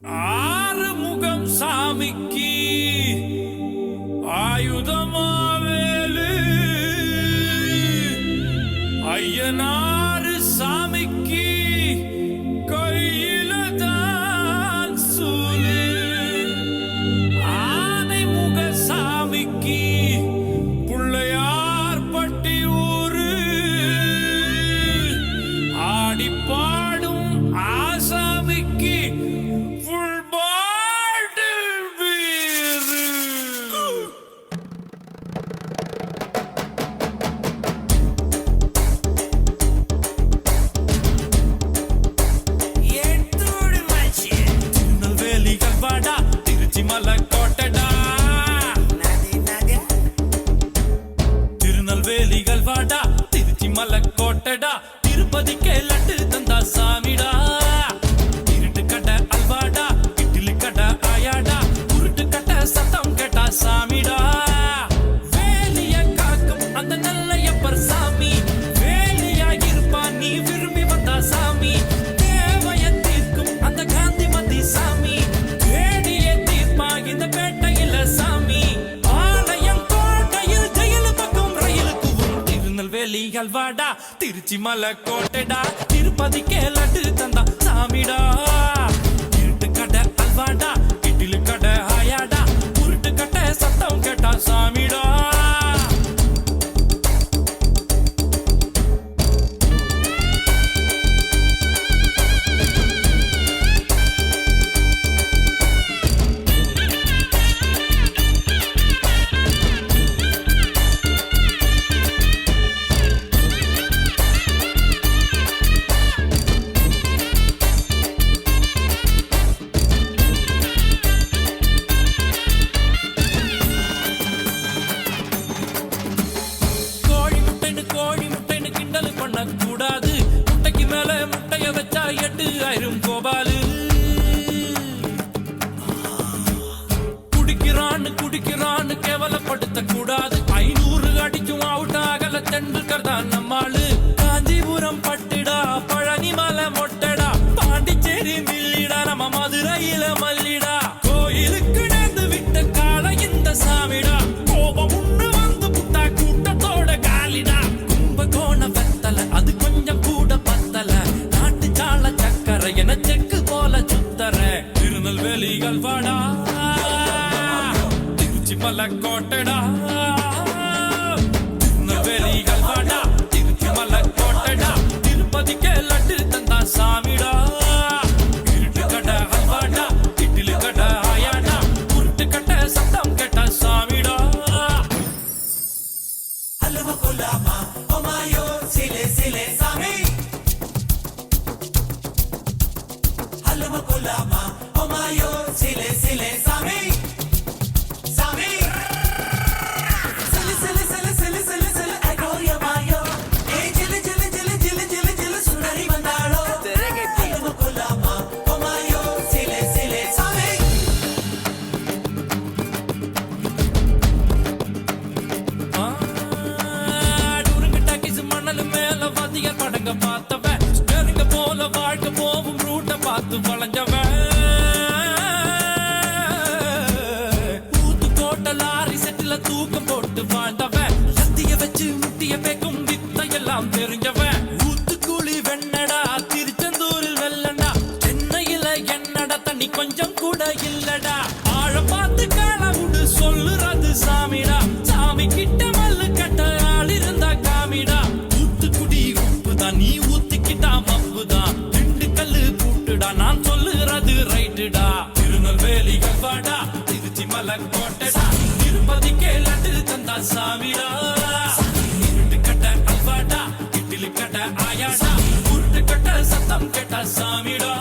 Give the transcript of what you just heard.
ஆறுமுகம் சாமிக்கு ஆயுதமாவேலு ஐயனாறு சாமிக்கு கையில தான் சூலு ஆனைமுக சாமிக்கு புள்ளையார் பட்டி ஊரு ஆடி பாடும் ஆசாமிக்கு திருநெல்வேலிகள் வாடா திருச்சி மலை கோட்டடா திருப்பதிக்கே லட்டு தந்தா சாமிடா இருட்டு கட்ட அல்வாடா இட்லி கட்ட ஆயாடா உருட்டு கட்ட சத்தம் கேட்டா சாமிடா வேலிய காக்கும் அந்த நல்லையப்பர் சாமி வேலியா இருப்பா நீ விரும்பி வந்தா சாமி தேவைய தீர்க்கும் அந்த காந்திமதி சாமி வேடிய தீர்ப்பா இந்த பேட்டையில சாமி வாடா திருச்சி மலை கோட்டைடா திருப்பதிக்கே லட்டு தந்தா சாமிடா இருட்டு கடை அல்வாடா இட்லி கடை ஆயாடா உருட்டு கட்ட சத்தம் கேட்டா சாமிடா கூடாது முட்டைக்கு மேல முட்டைய வச்சா 8000 கோபாலு குடிக்கிறான்னு கேவலப்படுத்த கூடாது 500 அடிக்கும் அவுட் ஆகல தெண்டுல்கர் தான் நம்மாளு காஞ்சிபுரம் பட்டுடா பழனி மலை மொட்டடா பாண்டிச்சேரி மில்லிடா நம்ம மதுரையில மல்லிடா கோயிலுக்கு நேர்ந்து விட்ட கால இந்த சாமிடா கோபம் உண்டு வந்து புட்டா கூட்டத்தோட காலிடா கும்பகோண அது கொஞ்சம் கூட பத்தல நாட்டு சால சக்கரை என செக்கு போல சுத்தர திருநெல்வேலிகள் வாடா திருச்சி மலை கோட்டடா திருநெல்வேலிகள் வாடா திருச்சி மலை கோட்டடா திருப்பதிக்கே லட்டு தந்தா சாமிடா இருட்டு கடை அல்வாடா இட்லி கடை ஆயாடா உருட்டு கட்ட சத்தம் கேட்டா சாமிடா அல்லவ கொல்லாமா ஓமாயோ சிலே சிலே சாமி அல்லவ கொல்லாமா ஓமாயோ சிலே சிலே சாமி சாமி சிலே சிலே சிலே சிலே சிலே சிலே அகோரிய மாயோ ஏ ஜிலு ஜிலு ஜிலு ஜிலு ஜிலு ஜிலு சுந்தரி வந்தாளோ அல்லவ கொல்லாமா ஓமாயோ சிலே சிலே சாமி படங்க பார்த்தவன் நெருங்க போல வாழ்க்கை போவும் ரூட்ட பார்த்து வளைஞ்சவன் ஊத்து கோட்ட லாரி செட்டில தூக்கம் போட்டு வாழ்ந்தவன் லத்திய வச்சு முட்டிய பேக்கும் வித்தையெல்லாம் தெரிஞ்சவன் ஊத்துக்குழி வெண்ணடா திருச்செந்தூரில் வெள்ளடா சென்னையில என்னடா தண்ணி கொஞ்சம் கூட இல்லடா ஆழ பார்த்து காலவுடு சொல்லுறது சாமிடா சாமி கிட்ட மல்லு கட்ட ஆள் இருந்தா காமிடா நீ ஊத்திக்கிட்டா மப்புதான் 2 கல்லு கூட்டுடா நான் சொல்லுறது ரைட்டுடா திருநெல்வேலிகள் வாடா திருச்சி மலை கோட்டடா திருப்பதிக்கே லட்டு தந்தா சாமிடா இருட்டு கட்ட அல்வாடா இட்லி கட்ட ஆயாடா உருட்டு கட்ட சத்தம் கேட்டா சாமிடா